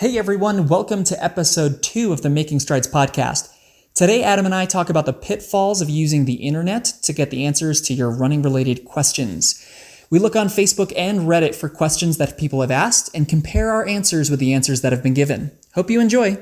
Hey everyone, welcome to episode 2 of the Making Strides podcast. Today, Adam and I talk about the pitfalls of using the internet to get the answers to your running-related questions. We look on Facebook and Reddit for questions that people have asked and compare our answers with the answers that have been given. Hope you enjoy.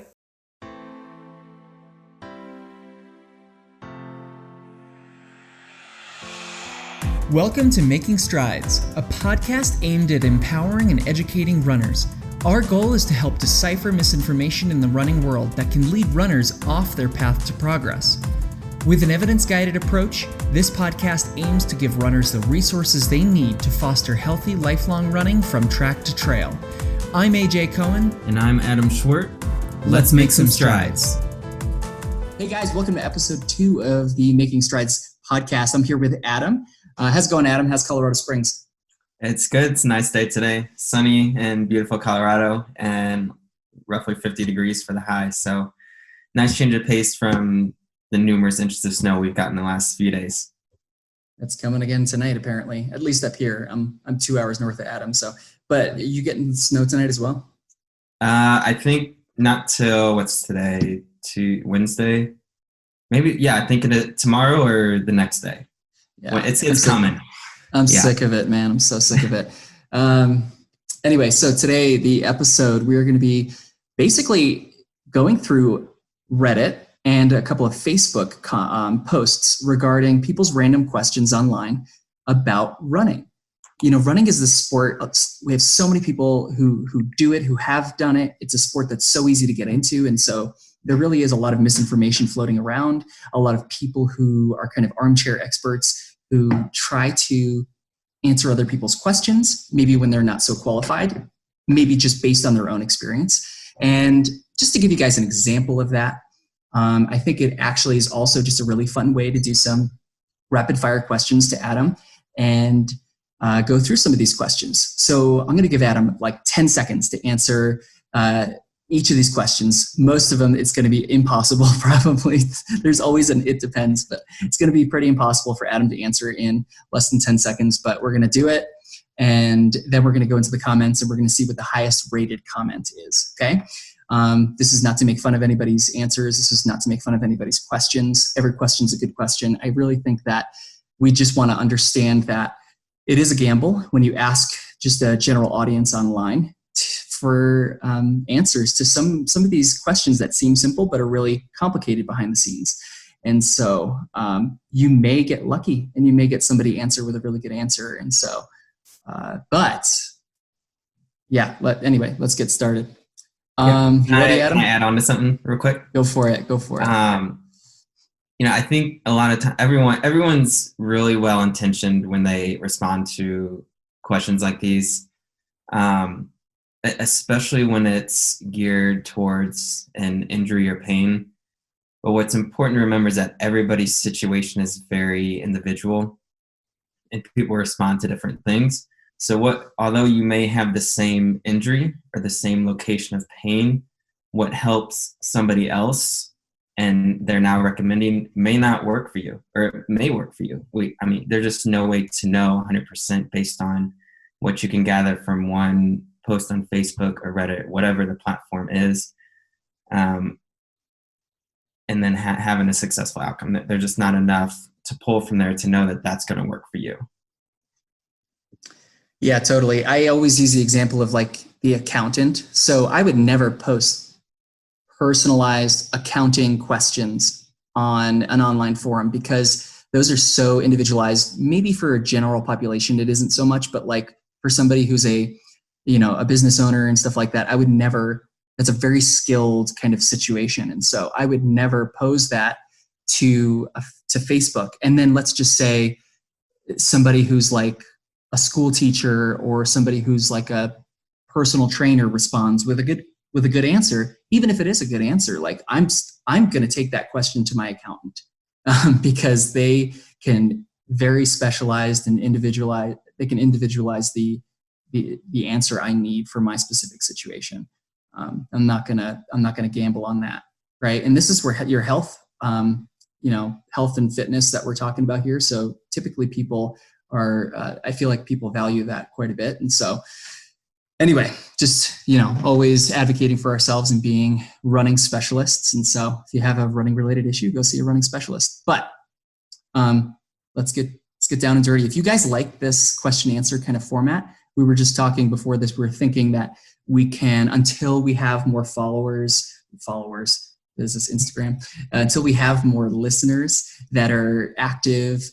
Welcome to Making Strides, a podcast aimed at empowering and educating runners. Our goal is to help decipher misinformation in the running world that can lead runners off their path to progress. With an evidence-guided approach, this podcast aims to give runners the resources they need to foster healthy, lifelong running from track to trail. I'm AJ Cohen. And I'm Adam Schwartz. Let's make some strides. Hey guys, welcome to episode 2 of the Making Strides podcast. I'm here with Adam. How's it going, Adam? How's Colorado Springs? It's good. It's a nice day today. Sunny and beautiful Colorado and roughly 50 degrees for the high. So nice change of pace from the numerous inches of snow we've gotten the last few days. It's coming again tonight, apparently, at least up here. I'm 2 hours north of Adam. But you getting snow tonight as well? I think not till what's today? Wednesday? Maybe, yeah, I think tomorrow or the next day. Yeah, it's coming. I'm sick of it, man. I'm so sick of it. Anyway, so today, the episode, we're going to be basically going through Reddit and a couple of Facebook posts regarding people's random questions online about running. You know, running is the sport. We have so many people who do it, who have done it. It's a sport that's so easy to get into. And so there really is a lot of misinformation floating around, a lot of people who are kind of armchair experts who try to answer other people's questions, maybe when they're not so qualified, maybe just based on their own experience. And just to give you guys an example of that, I think it actually is also just a really fun way to do some rapid fire questions to Adam and go through some of these questions. So I'm going to give Adam like 10 seconds to answer each of these questions. Most of them, it's going to be impossible, probably. There's always an it depends, but it's going to be pretty impossible for Adam to answer in less than 10 seconds, but we're going to do it. And then we're going to go into the comments and we're going to see what the highest rated comment is, okay? This is not to make fun of anybody's answers. This is not to make fun of anybody's questions. Every question's a good question. I really think that we just want to understand that it is a gamble when you ask just a general audience online for answers to some of these questions that seem simple but are really complicated behind the scenes. And so you may get lucky and you may get somebody answer with a really good answer. And so, anyway, let's get started. Can I add on to something real quick? Go for it. I think a lot of time everyone's really well intentioned when they respond to questions like these. Especially when it's geared towards an injury or pain. But what's important to remember is that everybody's situation is very individual and people respond to different things. So although you may have the same injury or the same location of pain, what helps somebody else and they're now recommending may not work for you, or it may work for you. There's just no way to know 100% based on what you can gather from one post on Facebook or Reddit, whatever the platform is, and then having a successful outcome. There's just not enough to pull from there to know that that's going to work for you. Yeah, totally. I always use the example of like the accountant. So I would never post personalized accounting questions on an online forum because those are so individualized. Maybe for a general population, it isn't so much, but like for somebody who's a business owner and stuff like that, I would never, that's a very skilled kind of situation. And so I would never pose that to Facebook. And then let's just say somebody who's like a school teacher or somebody who's like a personal trainer responds with a good answer. Even if it is a good answer, like I'm going to take that question to my accountant because they can very specialized and individualize the answer I need for my specific situation. I'm not gonna gamble on that, right? And this is where your health, health and fitness that we're talking about here. So typically people are, I feel like people value that quite a bit. And so Anyway, just, always advocating for ourselves and being running specialists. And so if you have a running related issue, go see a running specialist. But let's get down and dirty. If you guys like this question answer kind of format, we were just talking before this, we were thinking that we can, until we have more followers, is this Instagram, until we have more listeners that are active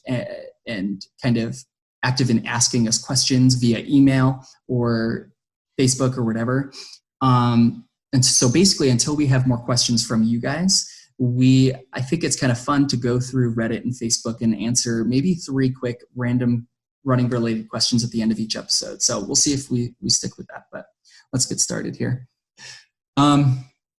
and kind of active in asking us questions via email or Facebook or whatever. And so basically, until we have more questions from you guys, I think it's kind of fun to go through Reddit and Facebook and answer maybe 3 quick random running related questions at the end of each episode. So we'll see if we stick with that, but let's get started here.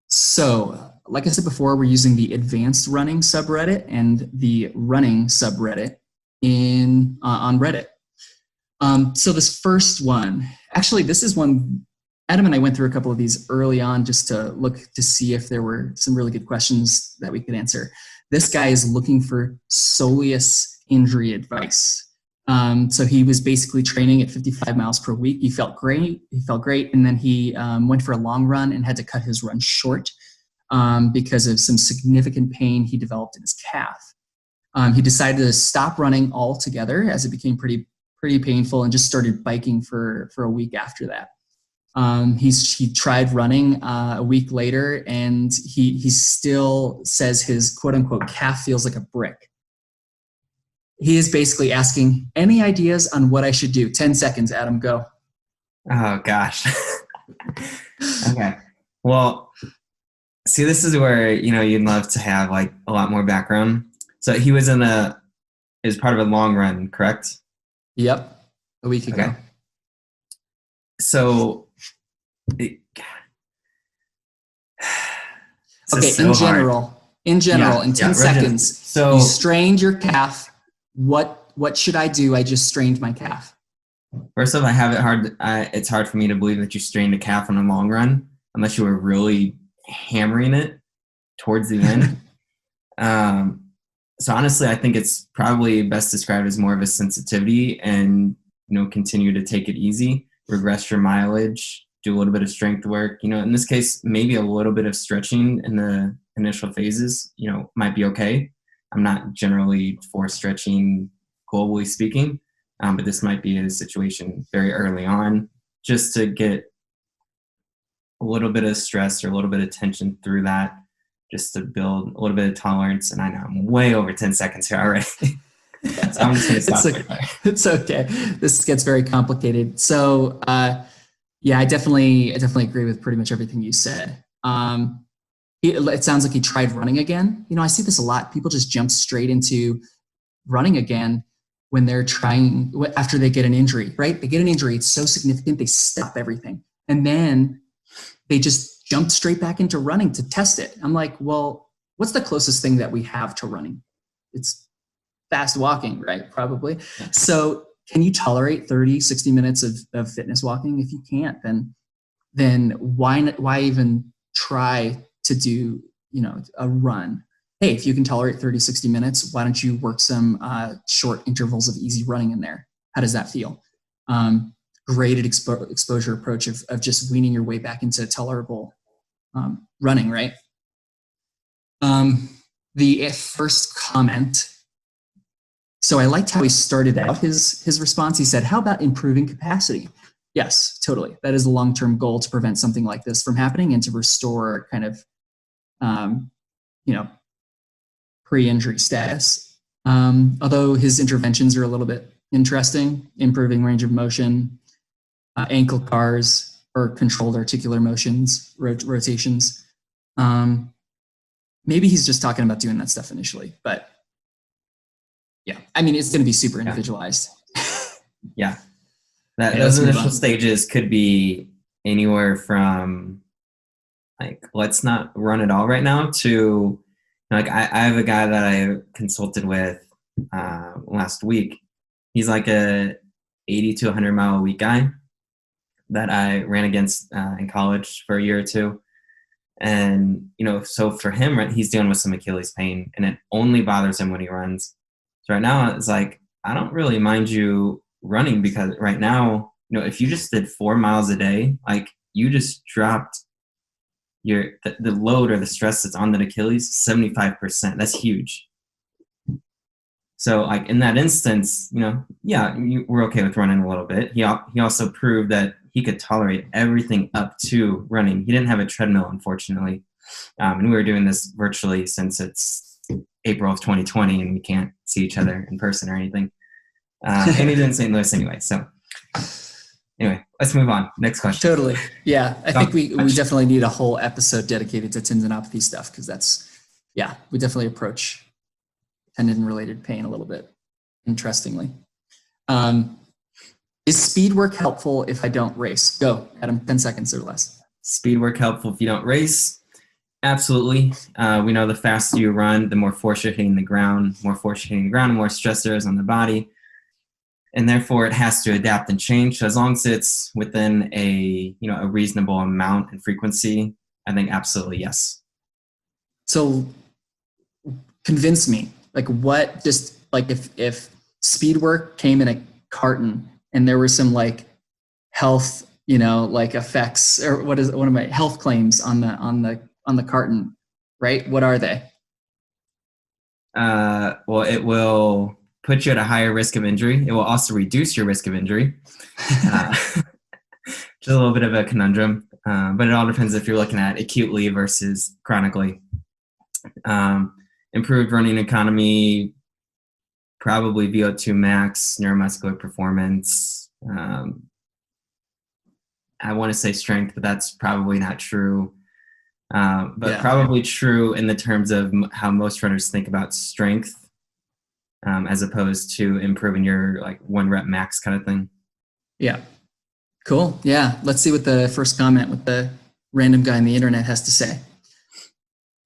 So like I said before, we're using the advanced running subreddit and the running subreddit on Reddit. So this first one, actually this is one, Adam and I went through a couple of these early on just to look to see if there were some really good questions that we could answer. This guy is looking for soleus injury advice. So he was basically training at 55 miles per week. He felt great. And then he went for a long run and had to cut his run short because of some significant pain he developed in his calf. He decided to stop running altogether as it became pretty painful and just started biking for a week after that. He tried running a week later, and he still says his quote unquote calf feels like a brick. He is basically asking, any ideas on what I should do? 10 seconds, Adam, go. Oh gosh. Okay. Well, see, this is where, you'd love to have like a lot more background. So he was is part of a long run, correct? Yep. A week ago. Okay. So, in general, in 10 seconds, so you strained your calf. What should I do? I just strained my calf. First off, it's hard for me to believe that you strained a calf on a long run unless you were really hammering it towards the end. So honestly, I think it's probably best described as more of a sensitivity, and continue to take it easy, regress your mileage, do a little bit of strength work. In this case, maybe a little bit of stretching in the initial phases, might be okay. I'm not generally for stretching globally speaking, but this might be a situation very early on just to get a little bit of stress or a little bit of tension through that, just to build a little bit of tolerance. And I know I'm way over 10 seconds here already. So I'm just going to stop. It's okay. This gets very complicated. So yeah, I definitely agree with pretty much everything you said. It sounds like he tried running again. I see this a lot. People just jump straight into running again when they're trying, after they get an injury, right? They get an injury. It's so significant. They stop everything. And then they just jump straight back into running to test it. I'm like, well, what's the closest thing that we have to running? It's fast walking, right? Probably. Yeah. So can you tolerate 30, 60 minutes of fitness walking? If you can't, then why even try to do, a run? Hey, if you can tolerate 30, 60 minutes, why don't you work some short intervals of easy running in there? How does that feel? Graded exposure approach of just weaning your way back into tolerable running, right? The first comment. So I liked how he started out his response. He said, how about improving capacity? Yes, totally. That is a long-term goal, to prevent something like this from happening and to restore kind of, pre-injury status. Although his interventions are a little bit interesting, improving range of motion, ankle cars or controlled articular motions, rotations. Maybe he's just talking about doing that stuff initially, but yeah, I mean, it's going to be super individualized. Yeah. Those initial stages could be anywhere from like, let's not run at all right now, to like, I have a guy that I consulted with last week. He's like a 80 to 100 mile a week guy that I ran against in college for a year or two. And, so for him, right, he's dealing with some Achilles pain, and it only bothers him when he runs. So right now it's like, I don't really mind you running, because right now if you just did 4 miles a day, like you just dropped the load or the stress that's on the Achilles 75%. That's huge. So like in that instance, we're okay with running a little bit. He also proved that he could tolerate everything up to running. He didn't have a treadmill, unfortunately. And we were doing this virtually since it's April of 2020 and we can't see each other in person or anything. And he's in St. Louis anyway. So anyway, let's move on. Next question. Totally. Yeah. I think we definitely need a whole episode dedicated to tendinopathy stuff because we definitely approach tendon related pain a little bit interestingly. Is speed work helpful if I don't race? Go, Adam, 10 seconds or less. Speed work helpful if you don't race? Absolutely. We know the faster you run, the more force you're hitting the ground. More force you're hitting the ground, the more stress there is on the body. And therefore it has to adapt and change. So as long as it's within a reasonable amount and frequency, I think absolutely yes. So convince me, like what, just like if speed work came in a carton and there were some like health, like effects or what are my health claims on the carton, right? What are they? Well, it will put you at a higher risk of injury. It will also reduce your risk of injury. Just a little bit of a conundrum, but it all depends if you're looking at acutely versus chronically. Improved running economy, probably VO2 max, neuromuscular performance. I want to say strength, but that's probably not true. Probably true in the terms of how most runners think about strength. As opposed to improving your like 1 rep max kind of thing. Yeah. Cool. Yeah. Let's see what the first comment with the random guy on the internet has to say.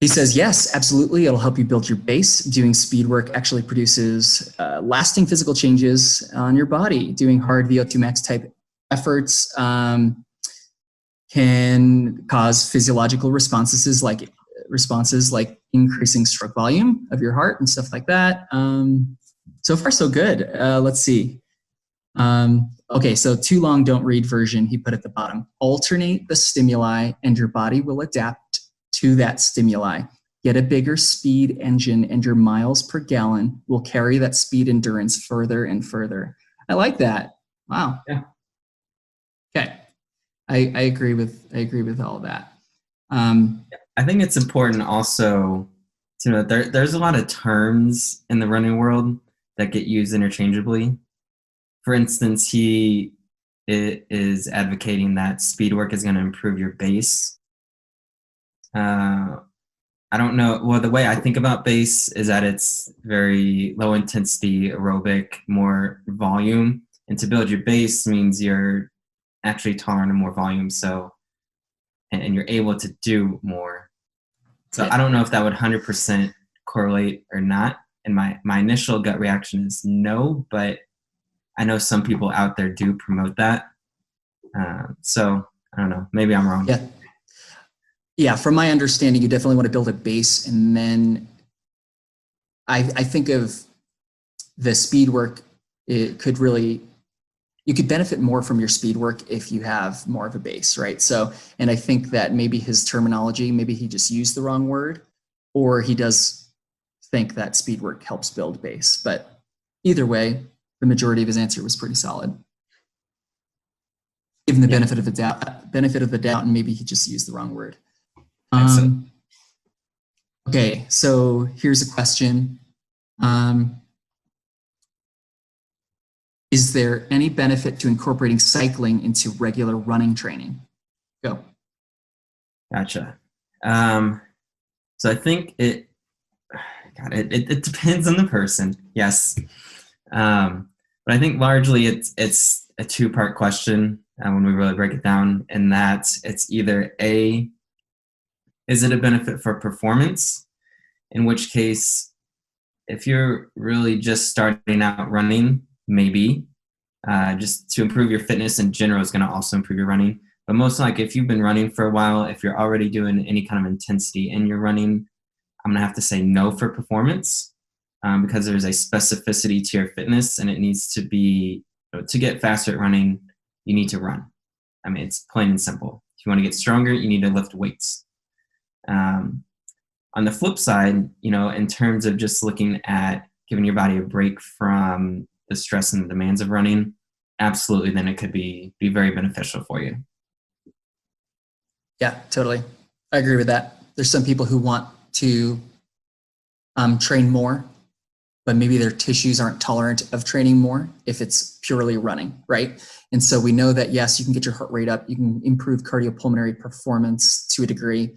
He says, yes, absolutely. It'll help you build your base. Doing speed work actually produces lasting physical changes on your body. Doing hard VO2 max type efforts can cause physiological responses like increasing stroke volume of your heart and stuff like that. So far, so good. Let's see. Okay, so too long, don't read version, he put at the bottom. Alternate the stimuli and your body will adapt to that stimuli. Get a bigger speed engine and your miles per gallon will carry that speed endurance further and further. I like that. Wow. Yeah. Okay. I agree with all of that. I think it's important also to know there's a lot of terms in the running world that get used interchangeably. For instance, he is advocating that speed work is going to improve your base. I don't know. Well, the way I think about base is that it's very low intensity, aerobic, more volume. And to build your base means you're actually tolerant of more volume. So, and you're able to do more. So I don't know if that would 100% correlate or not. And my initial gut reaction is no, but I know some people out there do promote that. So I don't know, maybe I'm wrong. Yeah, from my understanding, you definitely want to build a base, and then I think of the speed work. It could really, you could benefit more from your speed work if you have more of a base, right? So, and I think that maybe his terminology, maybe he just used the wrong word, or he does think that speed work helps build base. But either way, the majority of his answer was pretty solid. Given the benefit of the doubt, and maybe he just used the wrong word. Okay, so here's a question. Is there any benefit to incorporating cycling into regular running training? Go. Gotcha. So I think it depends on the person. Yes. But I think largely it's a two-part question when we really break it down, and that it's either A, is it a benefit for performance? In which case, if you're really just starting out running, maybe. Just to improve your fitness in general is going to also improve your running. But most likely, if you've been running for a while, if you're already doing any kind of intensity in your running, I'm going to have to say no for performance because there's a specificity to your fitness, and it needs to be, to get faster at running, you need to run. I mean, it's plain and simple. If you want to get stronger, you need to lift weights. On the flip side, in terms of just looking at giving your body a break from the stress and the demands of running, absolutely, then it could be very beneficial for you. Yeah, totally. I agree with that. There's some people who want to train more, but maybe their tissues aren't tolerant of training more if it's purely running, right? And so we know that, yes, you can get your heart rate up, you can improve cardiopulmonary performance to a degree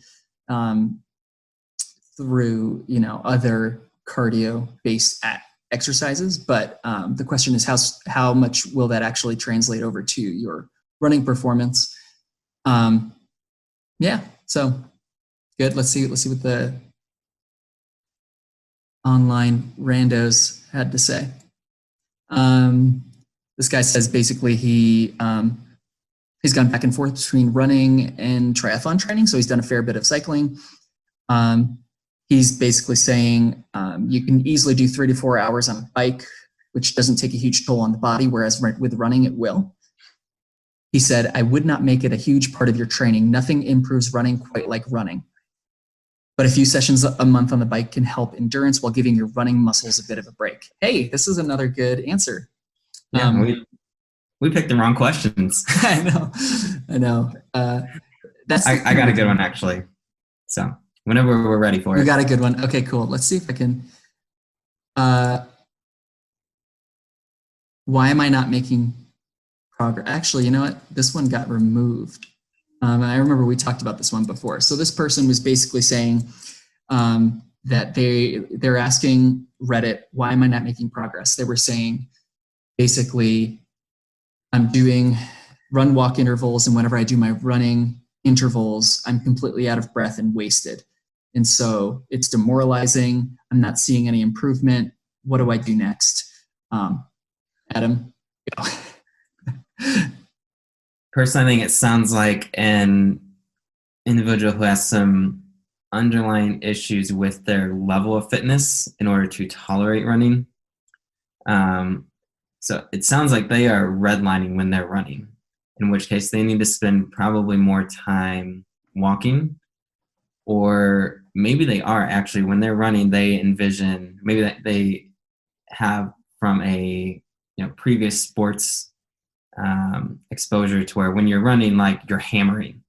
through, other cardio-based exercises, but the question is how much will that actually translate over to your running performance? Yeah, so good. Let's see what the online randos had to say. This guy says basically he's gone back and forth between running and triathlon training, so he's done a fair bit of cycling. He's basically saying you can easily do 3 to 4 hours on a bike, which doesn't take a huge toll on the body, whereas with running it will. He said, I would not make it a huge part of your training. Nothing improves running quite like running. But a few sessions a month on the bike can help endurance while giving your running muscles a bit of a break. Hey, this is another good answer. Yeah, we picked the wrong questions. I know. I got a good one, actually. So whenever we're ready for it. We got a good one. Okay, cool. Let's see if I can. Why am I not making progress? Actually, you know what? This one got removed. I remember we talked about this one before. So this person was basically saying that they're asking Reddit, why am I not making progress? They were saying, basically, I'm doing run walk intervals, and whenever I do my running intervals, I'm completely out of breath and wasted. And so it's demoralizing. I'm not seeing any improvement. What do I do next? Adam, go. Personally, I think it sounds like an individual who has some underlying issues with their level of fitness in order to tolerate running. So it sounds like they are redlining when they're running, in which case they need to spend probably more time walking, or maybe they are actually, when they're running, they envision, maybe that they have from a previous sports exposure to where when you're running, like you're hammering,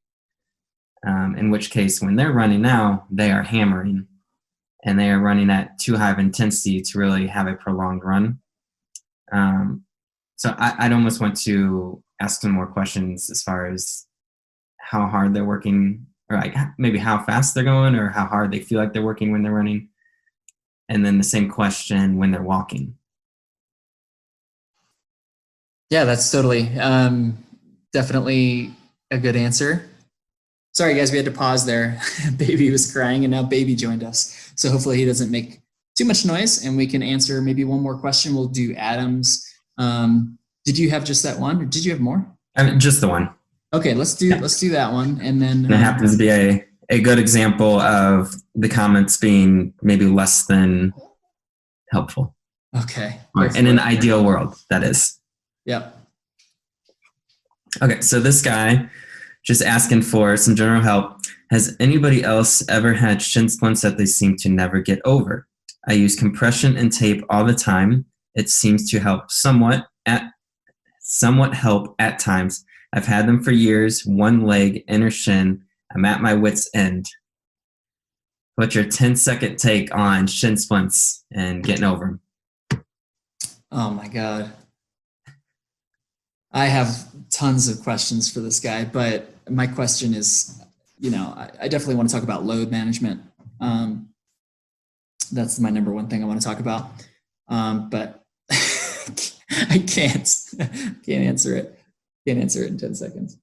in which case when they're running now, they are hammering and they are running at too high of intensity to really have a prolonged run. So I'd almost want to ask some more questions as far as how hard they're working, or like maybe how fast they're going, or how hard they feel like they're working when they're running. And then the same question when they're walking. Yeah, that's totally, definitely a good answer. Sorry, guys, we had to pause there. Baby was crying, and now Baby joined us. So hopefully he doesn't make too much noise, and we can answer maybe one more question. We'll do Adam's. Did you have just that one, or did you have more? Just the one. Okay, let's do that one, and then it happens to be a good example of the comments being maybe less than helpful. Okay. In an ideal world, that is. Yep. Okay, so this guy just asking for some general help. Has anybody else ever had shin splints that they seem to never get over? I use compression and tape all the time. It seems to help somewhat help at times. I've had them for years. One leg, inner shin. I'm at my wit's end. What's your 10-second take on shin splints and getting over them? Oh my God. I have tons of questions for this guy, but my question is, I definitely want to talk about load management. That's my number one thing I want to talk about. But I can't answer it. Can't answer it in 10 seconds.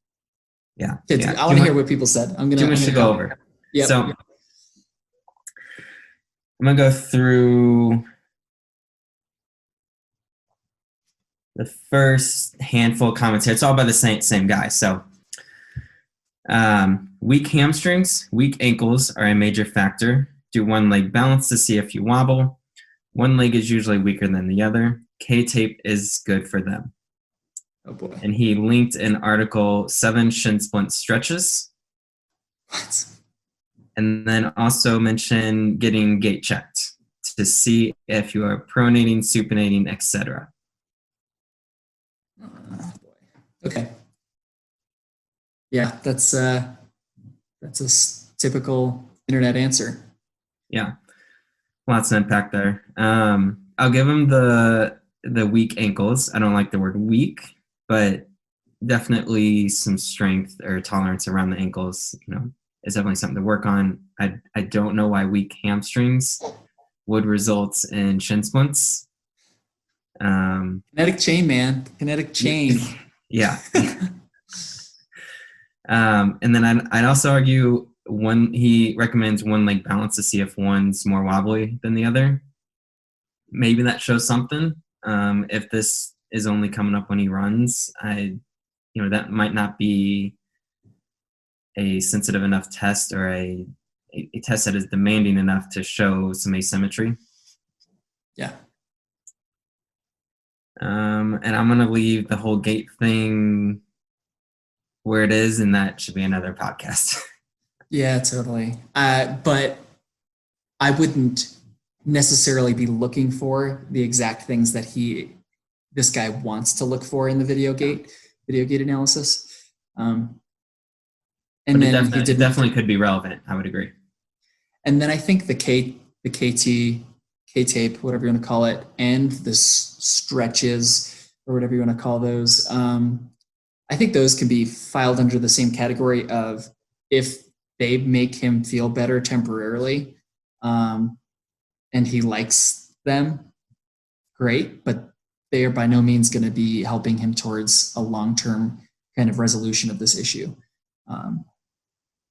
Yeah. I want to hear what people said. Too much to go over. Yep. So I'm going to go through the first handful of comments here. It's all by the same guy. So weak hamstrings, weak ankles are a major factor. Do one leg balance to see if you wobble. One leg is usually weaker than the other. K-tape is good for them. Oh boy. And he linked an article, 7 ShinSplints stretches. What? And then also mention getting gait checked to see if you are pronating, supinating, etc. Oh boy. Okay. Yeah, that's a typical internet answer. Yeah, lots to unpack there. I'll give him the weak ankles. I don't like the word weak, but definitely some strength or tolerance around the ankles. Is definitely something to work on. I don't know why weak hamstrings would result in shin splints. Kinetic chain, man. Kinetic chain. Yeah. And then I'd also argue he recommends one leg balance to see if one's more wobbly than the other. Maybe that shows something. If this is only coming up when he runs, that might not be a sensitive enough test or a test that is demanding enough to show some asymmetry. Yeah. And I'm going to leave the whole gait thing where it is, and that should be another podcast. Yeah, totally. But I wouldn't necessarily be looking for the exact things that this guy wants to look for in the video gate analysis. And but then it definitely could be relevant. I would agree. And then I think the KT, K-tape, whatever you want to call it, and the stretches or whatever you want to call those, I think those can be filed under the same category of if they make him feel better temporarily, and he likes them, great, but they are by no means going to be helping him towards a long-term kind of resolution of this issue.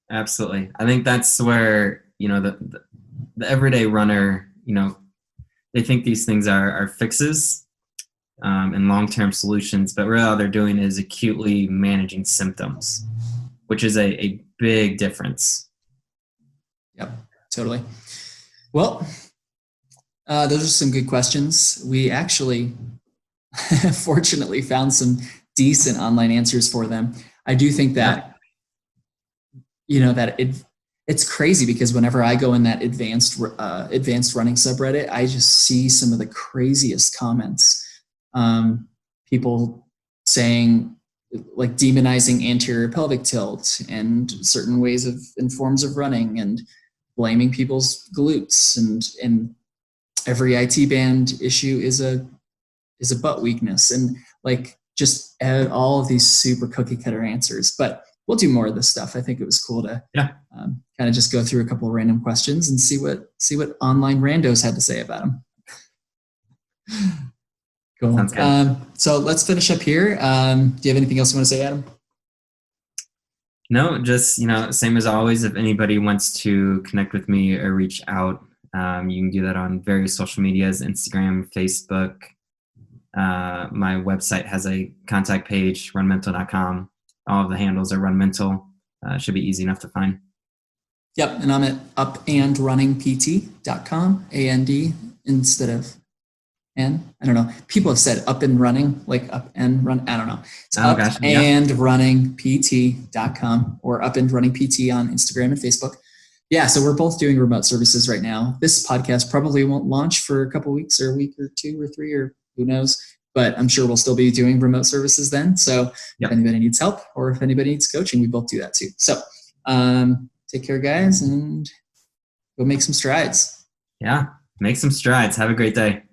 Absolutely. I think that's where, the everyday runner, they think these things are fixes and long-term solutions, but really all they're doing is acutely managing symptoms, which is a big difference. Yep, totally. Well, those are some good questions. We actually, fortunately, found some decent online answers for them. I do think that, it's crazy because whenever I go in that advanced running subreddit, I just see some of the craziest comments. People saying, like, demonizing anterior pelvic tilt and certain ways and forms of running, and blaming people's glutes, and every IT band issue is a butt weakness, and like just add all of these super cookie cutter answers. But we'll do more of this stuff. I think it was cool to kind of just go through a couple of random questions and see what online randos had to say about them. Cool. Sounds good. So let's finish up here. Do you have anything else you want to say, Adam? No, just, same as always, if anybody wants to connect with me or reach out, you can do that on various social medias, Instagram, Facebook. My website has a contact page, runmental.com. All of the handles are runmental. Should be easy enough to find. Yep, and I'm at upandrunningpt.com, A-N-D instead of N. I don't know. People have said up and running, like up and run. I don't know. It's upandrunningpt.com or upandrunningpt on Instagram and Facebook. Yeah, so we're both doing remote services right now. This podcast probably won't launch for a couple of weeks or a week or 2 or 3 or who knows, but I'm sure we'll still be doing remote services then. So if anybody needs help or if anybody needs coaching, we both do that too. So take care, guys, and go make some strides. Yeah, make some strides. Have a great day.